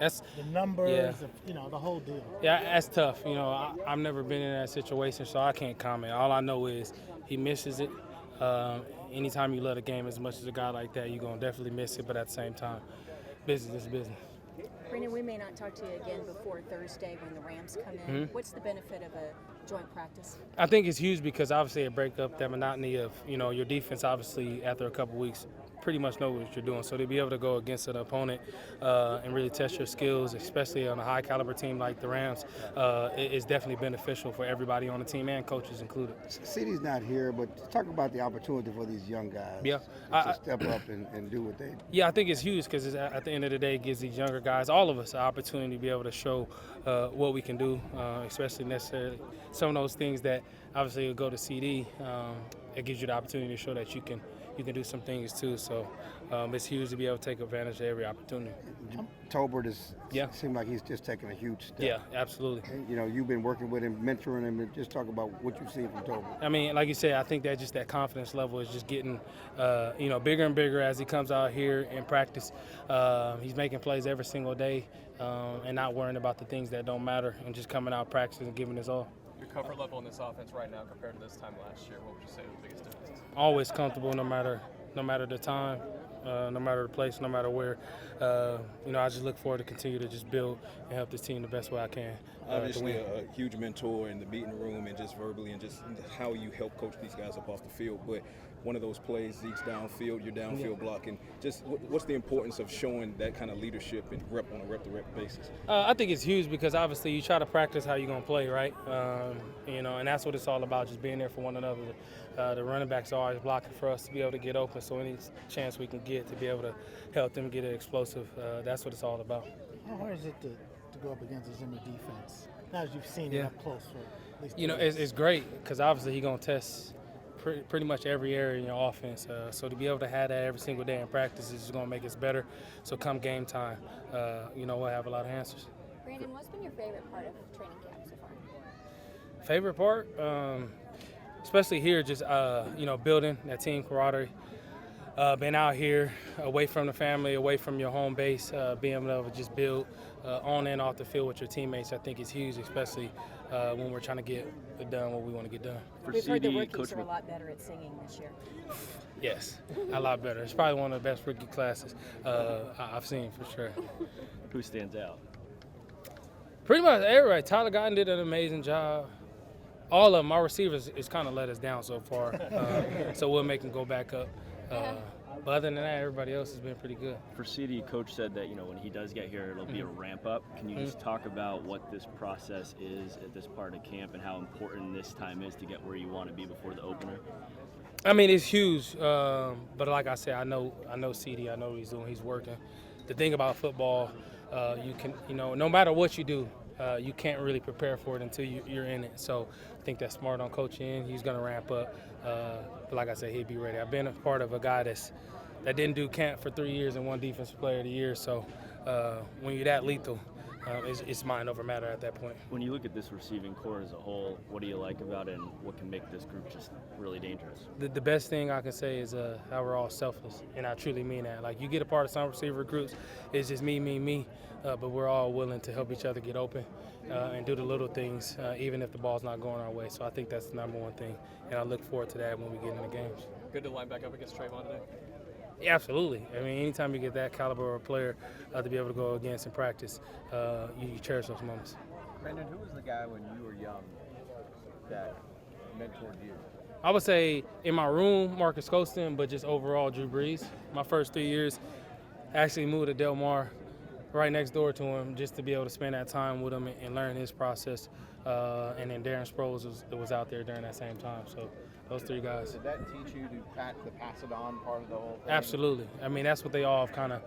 That's The numbers, yeah. the whole deal. Yeah, that's tough. I've never been in that situation, so I can't comment. All I know is he misses it. Anytime you love a game as much as a guy like that, you're going to definitely miss it. But at the same time, business is business. Brandin, we may not talk to you again before Thursday when the Rams come in. Mm-hmm. What's the benefit of a joint practice? I think it's huge because obviously it breaks up that monotony of, your defense obviously after a couple weeks pretty much know what you're doing. So to be able to go against an opponent and really test your skills, especially on a high caliber team like the Rams, is definitely beneficial for everybody on the team and coaches included. CeeDee's not here, but talk about the opportunity for these young guys to step up and do what they do. Yeah, I think it's huge because at the end of the day, it gives these younger guys, all of us, an opportunity to be able to show what we can do, especially necessarily some of those things that obviously will go to CD. It gives you the opportunity to show that you can do some things too. So it's huge to be able to take advantage of every opportunity. Tolbert seemed like he's just taking a huge step. Yeah, absolutely. And, you've been working with him, mentoring him, and just talk about what you've seen from Tolbert. I mean, like you said, I think that just that confidence level is just getting, bigger and bigger as he comes out here in practice. He's making plays every single day and not worrying about the things that don't matter and just coming out practicing and giving his all. Your comfort level in this offense right now compared to this time last year, what would you say are the biggest differences? Always comfortable no matter the time, no matter the place, no matter where. I just look forward to continue to just build and help this team the best way I can. Obviously a huge mentor in the meeting room and just verbally and just how you help coach these guys up off the field. But one of those plays, Zeke's downfield, your downfield blocking. Just what's the importance of showing that kind of leadership and rep on a rep-to-rep basis? I think it's huge because obviously you try to practice how you're going to play, right? And that's what it's all about, just being there for one another. The running backs are always blocking for us to be able to get open, so any chance we can get to be able to help them get it explosive, that's what it's all about. How hard is it to go up against a Zimmer defense? Now that you've seen it up close for at least 2 years. It's great because obviously he's going to test pretty much every area in your offense. So to be able to have that every single day in practice is just going to make us better. So come game time, we'll have a lot of answers. Brandin, what's been your favorite part of training camp so far? Favorite part? Especially here, just, building that team camaraderie. Being out here, away from the family, away from your home base, being able to just build on and off the field with your teammates, I think is huge, especially when we're trying to get done what we want to get done. We've heard the rookies are a lot better at singing this year. Yes, a lot better. It's probably one of the best rookie classes I've seen for sure. Who stands out? Pretty much everybody. Tyler Guyton did an amazing job. All of them, our receivers, is kind of let us down so far, so we'll make them go back up. But other than that, everybody else has been pretty good. For CeeDee, Coach said that when he does get here, it'll be a ramp up. Can you just talk about what this process is at this part of camp and how important this time is to get where you want to be before the opener? I mean, it's huge, but like I said, I know CeeDee, I know what he's doing. He's working. The thing about football, you can, no matter what you do, you can't really prepare for it until you're in it. So I think that's smart on Coach N. He's going to ramp up. But like I said, he'll be ready. I've been a part of a guy that didn't do camp for 3 years and won Defensive Player of the Year. So when you're that lethal, it's mind over matter at that point. When you look at this receiving core as a whole, what do you like about it and what can make this group just really dangerous? The best thing I can say is how we're all selfless, and I truly mean that. Like, you get a part of some receiver groups, it's just me, but we're all willing to help each other get open and do the little things, even if the ball's not going our way. So I think that's the number one thing, and I look forward to that when we get into games. Good to line back up against Trayvon today? Yeah, absolutely. I mean, anytime you get that caliber of player to be able to go against in practice, you cherish those moments. Brandin, who was the guy when you were young that mentored you? I would say in my room, Marcus Colston, but just overall, Drew Brees. My first 3 years, I actually moved to Del Mar, right next door to him, just to be able to spend that time with him and learn his process. And then Darren Sproles was out there during that same time. So those 3 guys. Did that teach you to pass it on part of the whole thing? Absolutely. I mean, that's what they all kind of,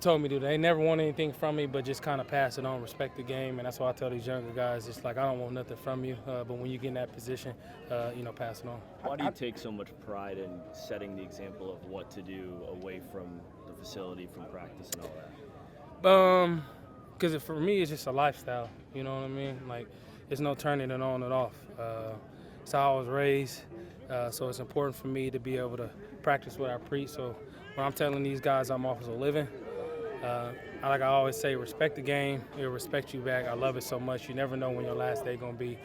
told me to do. They never want anything from me, but just kind of pass it on, respect the game. And that's why I tell these younger guys, it's like, I don't want nothing from you. But when you get in that position, pass it on. Why do you take so much pride in setting the example of what to do away from the facility, from practice and all that? Because for me, it's just a lifestyle. You know what I mean? Like, there's no turning it on and off. It's how I was raised. So it's important for me to be able to practice what I preach. So when I'm telling these guys I'm off as a living, like I always say, respect the game. It'll respect you back. I love it so much. You never know when your last day going to be.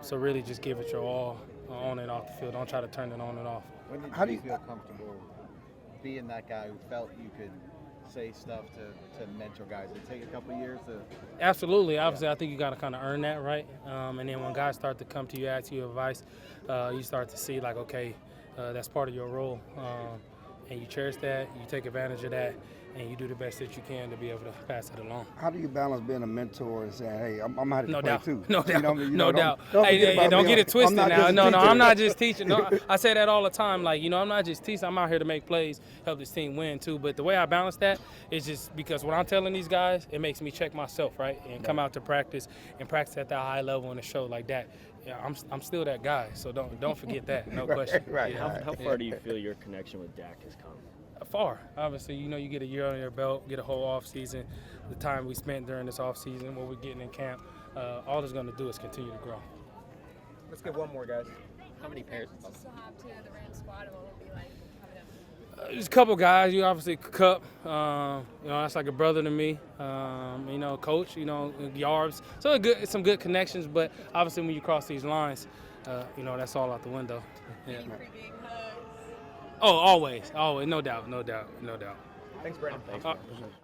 So really just give it your all on and off the field. Don't try to turn it on and off. When did you feel comfortable being that guy who felt you could say stuff to mentor guys? Did it take a couple of years to? Absolutely. Obviously, I think you got to kind of earn that, right? And then when guys start to come to you, ask you advice, you start to see like, okay, that's part of your role. And you cherish that, you take advantage of that, and you do the best that you can to be able to pass it along. How do you balance being a mentor and saying, hey, I'm out to play too? No doubt. You know what I mean? No doubt. Don't Don't get it twisted now. No, I'm not just teaching. No, teaching. I say that all the time. Like, I'm not just teaching. I'm out here to make plays, help this team win too. But the way I balance that is just because when I'm telling these guys, it makes me check myself, right? And come out to practice and practice at that high level in a show like that. Yeah, I'm still that guy. So don't forget that. No question. Right. Yeah. How far do you feel your connection with Dak has come? Far. Obviously, you get a year on your belt, get a whole off season. The time we spent during this off season, what we're getting in camp, all it's going to do is continue to grow. Let's get one more, guys. How many pairs do you still have to the Rams squad, and what will it be like having them? There's a couple guys. You obviously Cup. That's like a brother to me. Coach. Yarbs. So some good connections. But obviously, when you cross these lines, that's all out the window. Yeah. Creeping hugs. Oh, always, no doubt. Thanks, Brandon. Thanks.